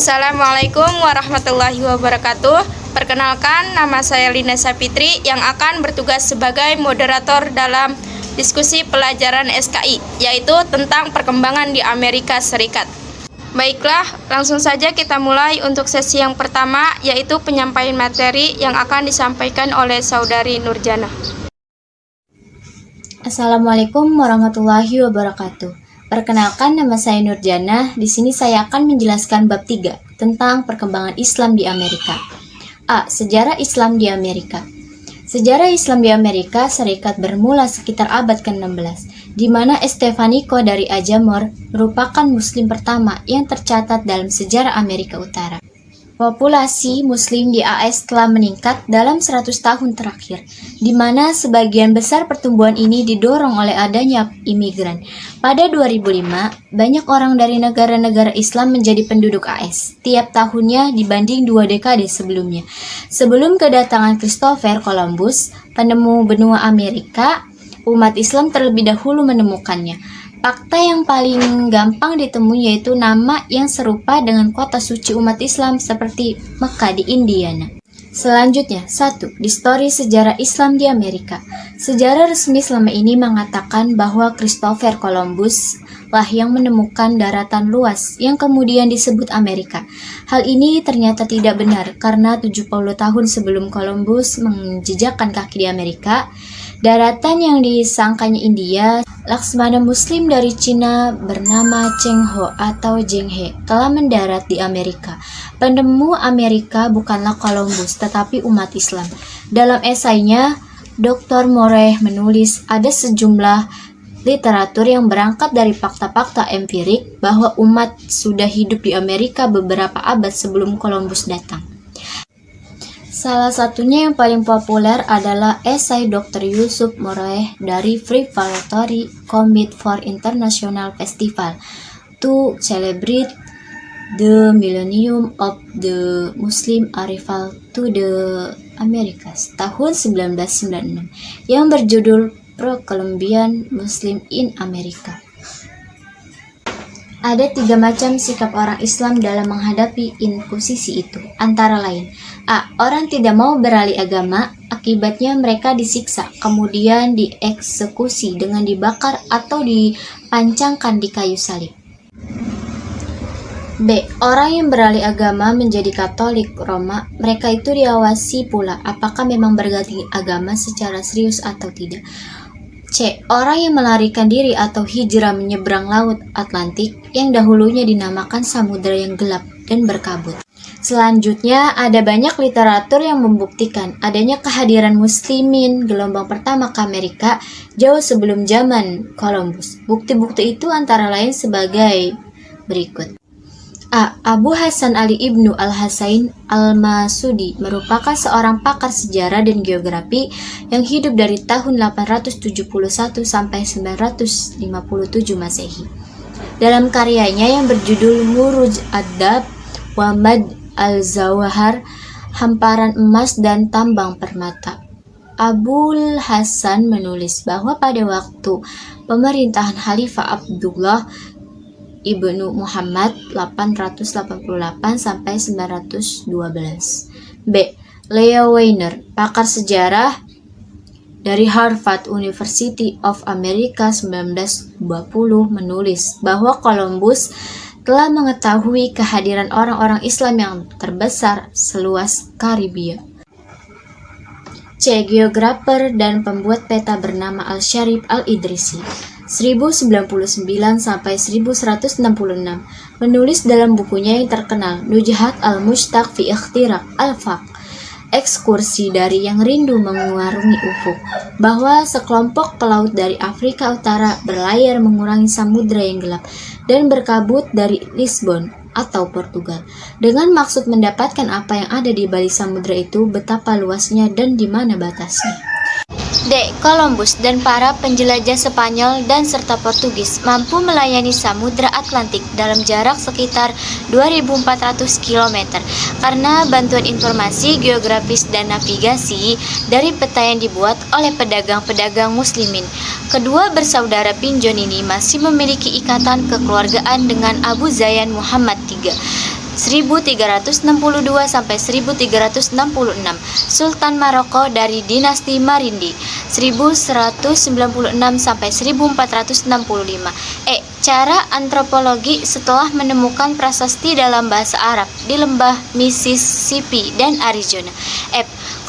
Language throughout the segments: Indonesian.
Assalamualaikum warahmatullahi wabarakatuh. Perkenalkan, nama saya Lina Sapitri yang akan bertugas sebagai moderator dalam diskusi pelajaran SKI, yaitu tentang perkembangan di Amerika Serikat. Baiklah, langsung saja kita mulai untuk sesi yang pertama, yaitu penyampaian materi yang akan disampaikan oleh Saudari Nurjana. Assalamualaikum warahmatullahi wabarakatuh. Perkenalkan, nama saya Nurjana. Di sini saya akan menjelaskan bab 3 tentang perkembangan Islam di Amerika. A. Sejarah Islam di Amerika. Sejarah Islam di Amerika Serikat bermula sekitar abad ke-16, di mana Estevanico dari Ajamor merupakan Muslim pertama yang tercatat dalam sejarah Amerika Utara. Populasi Muslim di AS telah meningkat dalam 100 tahun terakhir, di mana sebagian besar pertumbuhan ini didorong oleh adanya imigran. Pada 2005, banyak orang dari negara-negara Islam menjadi penduduk AS tiap tahunnya dibanding 2 dekade sebelumnya. Sebelum kedatangan Christopher Columbus, penemu benua Amerika, umat Islam terlebih dahulu menemukannya. Fakta yang paling gampang ditemui yaitu nama yang serupa dengan kota suci umat Islam seperti Mekah di Indiana. Selanjutnya, 1. Histori sejarah Islam di Amerika. Sejarah resmi selama ini mengatakan bahwa Christopher Columbus lah yang menemukan daratan luas yang kemudian disebut Amerika. Hal ini ternyata tidak benar karena 70 tahun sebelum Columbus menjejakkan kaki di Amerika, daratan yang disangkanya India, Laksmana Muslim dari Cina bernama Cheng Ho atau Zheng He telah mendarat di Amerika. Penemu Amerika bukanlah Columbus, tetapi umat Islam. Dalam esainya, Dr. Moreh menulis ada sejumlah literatur yang berangkat dari fakta-fakta empirik bahwa umat sudah hidup di Amerika beberapa abad sebelum Columbus datang. Salah satunya yang paling populer adalah esai Dr. Yusuf Moreh dari Preparatory Committee for International Festival to Celebrate the Millennium of the Muslim Arrival to the Americas tahun 1996 yang berjudul Pro-Columbian Muslim in America. Ada 3 macam sikap orang Islam dalam menghadapi inkuisisi itu, antara lain: A. Orang tidak mau beralih agama, akibatnya mereka disiksa, kemudian dieksekusi dengan dibakar atau dipancangkan di kayu salib. B. Orang yang beralih agama menjadi Katolik Roma, mereka itu diawasi pula apakah memang berganti agama secara serius atau tidak. C. Orang yang melarikan diri atau hijrah menyeberang laut Atlantik yang dahulunya dinamakan Samudra yang Gelap dan berkabut. Selanjutnya, ada banyak literatur yang membuktikan adanya kehadiran muslimin gelombang pertama ke Amerika jauh sebelum zaman Columbus. Bukti-bukti itu antara lain sebagai berikut. A. Abu Hasan Ali Ibnu Al-Hasain Al-Masudi merupakan seorang pakar sejarah dan geografi yang hidup dari tahun 871 sampai 957 Masehi. Dalam karyanya yang berjudul Muruj Adab wa Mad Al-Zawahar, Hamparan Emas dan Tambang Permata, Abul Hasan menulis bahwa pada waktu pemerintahan Khalifah Abdullah Ibnu Muhammad 888 sampai 912. B. Leo Weiner, pakar sejarah dari Harvard University of America 1920 menulis bahwa Columbus telah mengetahui kehadiran orang-orang Islam yang terbesar seluas Karibia. C. Geografer dan pembuat peta bernama Al-Sharif Al-Idrisi 1099 sampai 1166 menulis dalam bukunya yang terkenal Nujhat Al-Mushtaq fi Ikhtiraq Al-Faq, ekskursi dari yang rindu mengarungi ufuk, bahwa sekelompok pelaut dari Afrika Utara berlayar mengurangi samudra yang gelap dan berkabut dari Lisbon atau Portugal dengan maksud mendapatkan apa yang ada di balik samudra itu, betapa luasnya dan di mana batasnya. D. Columbus dan para penjelajah Spanyol dan serta Portugis mampu melayani Samudra Atlantik dalam jarak sekitar 2.400 km karena bantuan informasi geografis dan navigasi dari peta yang dibuat oleh pedagang-pedagang muslimin. Kedua bersaudara pinjon ini masih memiliki ikatan kekeluargaan dengan Abu Zayan Muhammad III. 1362 sampai 1366. Sultan Maroko dari dinasti Marindi 1196 sampai 1465. Cara antropologi setelah menemukan prasasti dalam bahasa Arab di lembah Mississippi dan Arizona.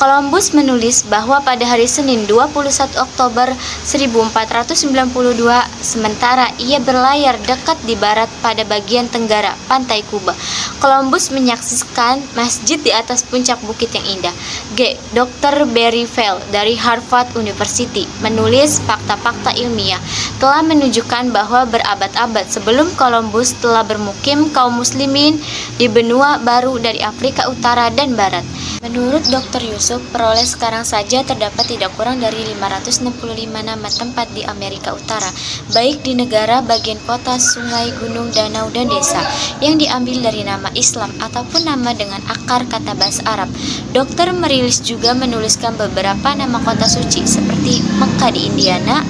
Columbus menulis bahwa pada hari Senin 21 Oktober 1492, sementara ia berlayar dekat di barat pada bagian tenggara pantai Kuba, Columbus menyaksikan masjid di atas puncak bukit yang indah. Dr. Barry Fell dari Harvard University menulis fakta-fakta ilmiah telah menunjukkan bahwa berabad-abad sebelum Columbus telah bermukim kaum muslimin di benua baru dari Afrika Utara dan Barat. Menurut Dr. Yusuf, peroleh sekarang saja terdapat tidak kurang dari 565 nama tempat di Amerika Utara, baik di negara, bagian kota, sungai, gunung, danau, dan desa, yang diambil dari nama Islam ataupun nama dengan akar kata bahasa Arab. Dokter merilis juga menuliskan beberapa nama kota suci seperti Mekah di Indiana,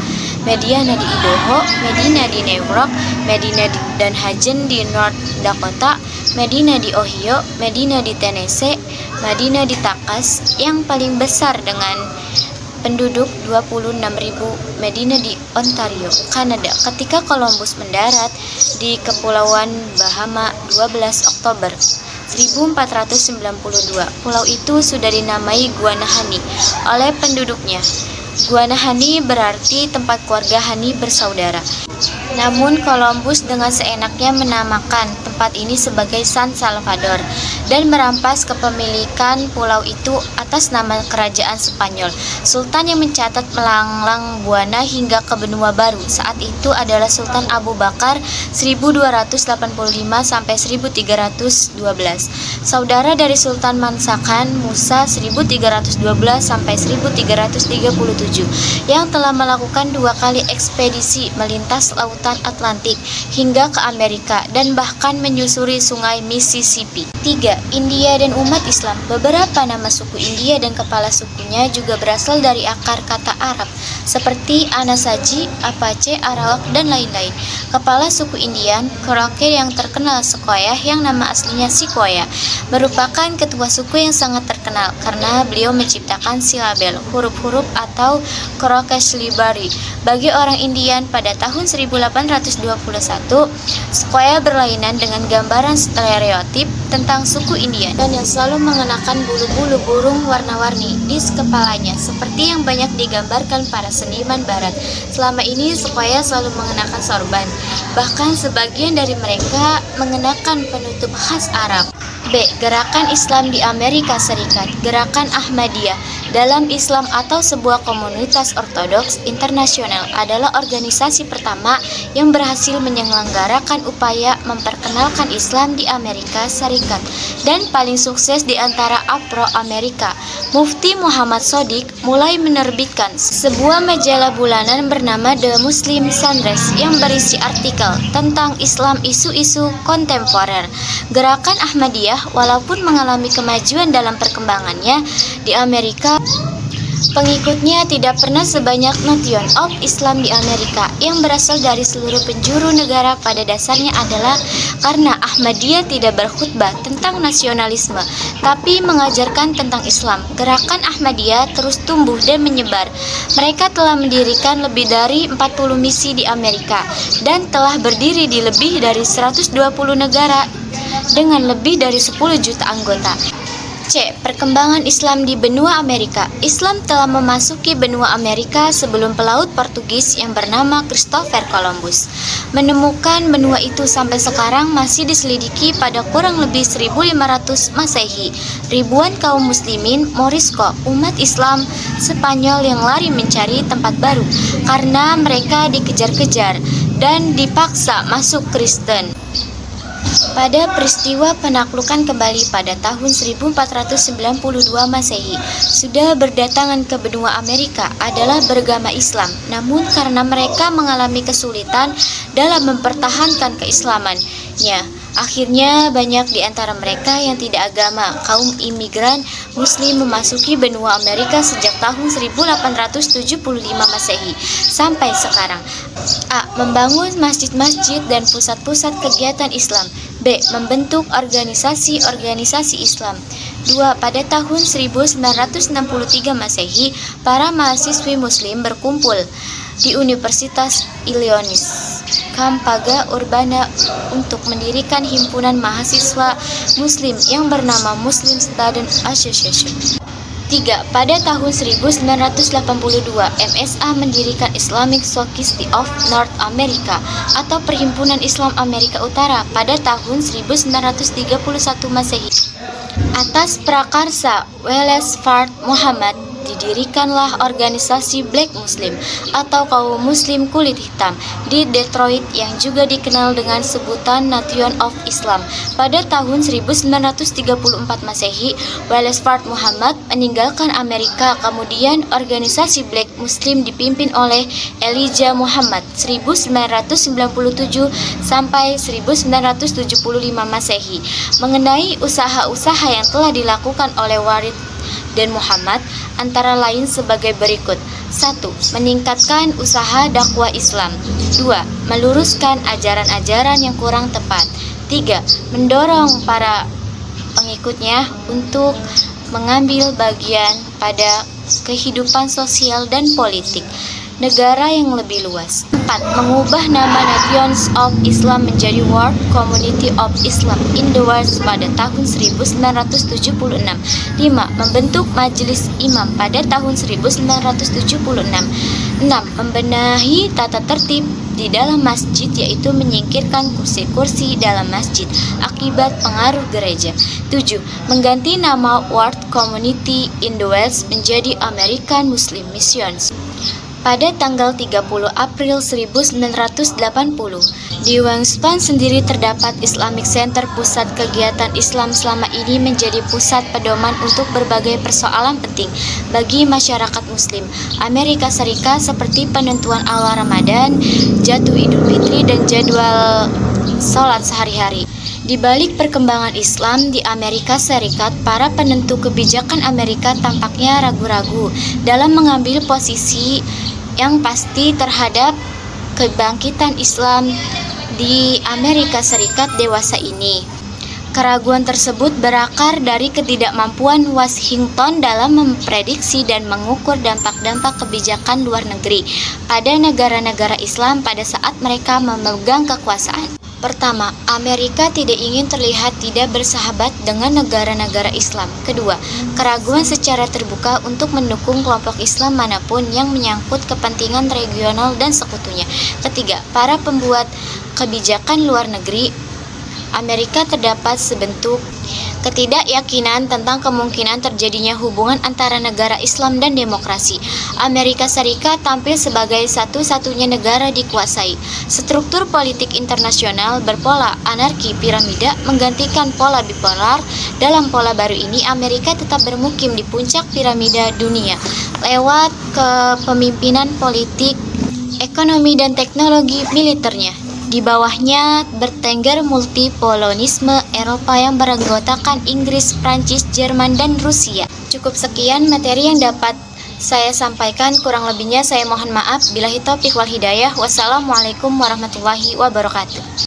Mediana di Idaho, Medina di New York, Medina dan Hajen di North Dakota, Medina di Ohio, Medina di Tennessee, Medina di Takas yang paling besar dengan penduduk 26.000, Medina di Ontario, Kanada. Ketika Columbus mendarat di Kepulauan Bahama 12 Oktober 1492, pulau itu sudah dinamai Guanahani oleh penduduknya. Guanahani berarti tempat keluarga Hani bersaudara. Namun Columbus dengan seenaknya menamakan tempat ini sebagai San Salvador dan merampas kepemilikan pulau itu atas nama kerajaan Spanyol. Sultan yang mencatat melanglang buana hingga ke benua baru saat itu adalah Sultan Abu Bakar 1285 sampai 1312. Saudara dari Sultan Mansakan Musa 1312 sampai 1337 yang telah melakukan 2 kali ekspedisi melintas lautan Atlantik hingga ke Amerika dan bahkan menyusuri sungai Mississippi. 3. India dan umat Islam. Beberapa nama suku India dan kepala sukunya juga berasal dari akar kata Arab seperti Anasazi, Apache, Arawak, dan lain-lain. Kepala suku Indian, Cherokee yang terkenal Sequoyah yang nama aslinya Sequoyah, merupakan ketua suku yang sangat terkenal karena beliau menciptakan silabel, huruf-huruf atau Cherokee Library bagi orang Indian pada tahun 1821. Sequoyah berlainan dengan gambaran stereotip tentang suku Indian dan yang selalu mengenakan bulu-bulu burung warna-warni di kepalanya seperti yang banyak digambarkan para seniman barat. Selama ini Sequoyah selalu mengenakan sorban, bahkan sebagian dari mereka mengenakan penutup khas Arab. B. Gerakan Islam di Amerika Serikat. Gerakan Ahmadiyah dalam Islam atau sebuah komunitas ortodoks internasional adalah organisasi pertama yang berhasil menyelenggarakan upaya memperkenalkan Islam di Amerika Serikat dan paling sukses di antara Afro-Amerika. Mufti Muhammad Shodiq mulai menerbitkan sebuah majalah bulanan bernama The Muslim Sunrise yang berisi artikel tentang Islam isu-isu kontemporer. Gerakan Ahmadiyah walaupun mengalami kemajuan dalam perkembangannya di Amerika, pengikutnya tidak pernah sebanyak Nation of Islam di Amerika yang berasal dari seluruh penjuru negara. Pada dasarnya adalah karena Ahmadiyah tidak berkhutbah tentang nasionalisme, tapi mengajarkan tentang Islam. Gerakan Ahmadiyah terus tumbuh dan menyebar. Mereka telah mendirikan lebih dari 40 misi di Amerika dan telah berdiri di lebih dari 120 negara dengan lebih dari 10 juta anggota. C. Perkembangan Islam di benua Amerika. Islam telah memasuki benua Amerika sebelum pelaut Portugis yang bernama Christopher Columbus menemukan benua itu. Sampai sekarang masih diselidiki pada kurang lebih 1500 Masehi. Ribuan kaum muslimin Morisco, umat Islam Spanyol yang lari mencari tempat baru karena mereka dikejar-kejar dan dipaksa masuk Kristen. Pada peristiwa penaklukan kembali pada tahun 1492 Masehi, sudah berdatangan ke benua Amerika adalah beragama Islam. Namun karena mereka mengalami kesulitan dalam mempertahankan keislamannya, akhirnya banyak di antara mereka yang tidak agama, kaum imigran Muslim memasuki benua Amerika sejak tahun 1875 Masehi sampai sekarang. A. Membangun masjid-masjid dan pusat-pusat kegiatan Islam. B. Membentuk organisasi-organisasi Islam. 2. Pada tahun 1963 Masehi, para mahasiswi Muslim berkumpul di Universitas Illinois Campaga Urbana untuk mendirikan himpunan mahasiswa Muslim yang bernama Muslim Student Association. 3. Pada tahun 1982, MSA mendirikan Islamic Society of North America atau Perhimpunan Islam Amerika Utara pada tahun 1931 Masehi. Atas prakarsa Wallace Fard Muhammad, didirikanlah organisasi Black Muslim atau kaum muslim kulit hitam di Detroit yang juga dikenal dengan sebutan Nation of Islam. Pada tahun 1934 Masehi, Wallace Fard Muhammad meninggalkan Amerika. Kemudian organisasi Black Muslim dipimpin oleh Elijah Muhammad 1997 sampai 1975 Masehi. Mengenai usaha-usaha yang telah dilakukan oleh Warid dan Muhammad antara lain sebagai berikut. 1. Meningkatkan usaha dakwah Islam. 2. Meluruskan ajaran-ajaran yang kurang tepat. 3. Mendorong para pengikutnya untuk mengambil bagian pada kehidupan sosial dan politik negara yang lebih luas. 4. Mengubah nama Nations of Islam menjadi World Community of Islam in the World pada tahun 1976. 5. Membentuk Majelis Imam pada tahun 1976. 6. Membenahi tata tertib di dalam masjid, yaitu menyingkirkan kursi-kursi dalam masjid akibat pengaruh gereja. 7. Mengganti nama World Community in the West menjadi American Muslim Missions. Pada tanggal 30 April 1980, di Wingspan sendiri terdapat Islamic Center. Pusat kegiatan Islam selama ini menjadi pusat pedoman untuk berbagai persoalan penting bagi masyarakat Muslim Amerika Serikat seperti penentuan awal Ramadan, jatuh Idul Fitri, dan jadwal sholat sehari-hari. Di balik perkembangan Islam di Amerika Serikat, para penentu kebijakan Amerika tampaknya ragu-ragu dalam mengambil posisi yang pasti terhadap kebangkitan Islam di Amerika Serikat dewasa ini. Keraguan tersebut berakar dari ketidakmampuan Washington dalam memprediksi dan mengukur dampak-dampak kebijakan luar negeri pada negara-negara Islam pada saat mereka memegang kekuasaan. Pertama, Amerika tidak ingin terlihat tidak bersahabat dengan negara-negara Islam. Kedua, keraguan secara terbuka untuk mendukung kelompok Islam manapun yang menyangkut kepentingan regional dan sekutunya. Ketiga, para pembuat kebijakan luar negeri Amerika terdapat sebentuk ketidakyakinan tentang kemungkinan terjadinya hubungan antara negara Islam dan demokrasi. Amerika Serikat tampil sebagai satu-satunya negara dikuasai. Struktur politik internasional berpola anarki piramida menggantikan pola bipolar. Dalam pola baru ini, Amerika tetap bermukim di puncak piramida dunia lewat kepemimpinan politik, ekonomi, dan teknologi militernya. Di bawahnya bertengger multipolarisme Eropa yang beranggotakan Inggris, Prancis, Jerman, dan Rusia. Cukup sekian materi yang dapat saya sampaikan, kurang lebihnya saya mohon maaf. Billahi taufiq wal hidayah. Wassalamualaikum warahmatullahi wabarakatuh.